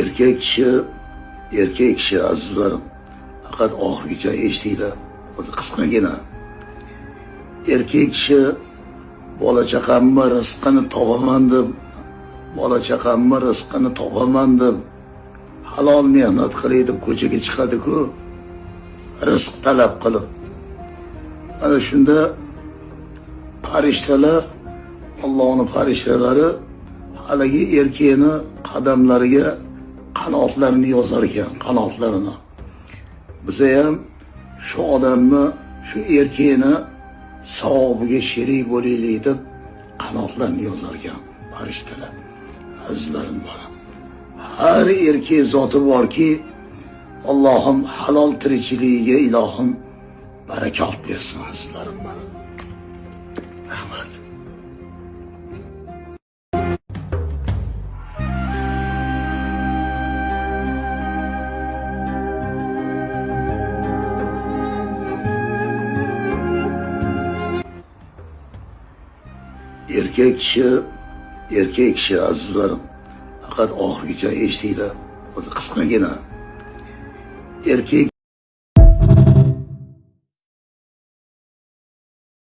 Erkek kishi azizlarim, faqat oxirigacha eshitinglar, o'zi qisqagina. Erkek kishi bola chaqamni rizqini topaman deb, halol mehnat qilay deb ko'chaga chiqadi-ku, rizq talab qilib. Ana shunda farishtalar, Allohning farishtalari haligi erkakni qadamlariga qanotlarini yozar ekan, qanotlarini. Biza ham shu odamni, shu erkakni savobiga sherik bo'laylik deb qanotlarini yozar ekan farishtalar. Azizlarim mana. Har erkak zoti borki, Allohim halol tirikchiligiga ilohim barakot bersin azizlarim mana. Rahmat. Erkek kishi azizlarim, faqat oxirigacha eshitinglar, o'zi qisqagina. Erkak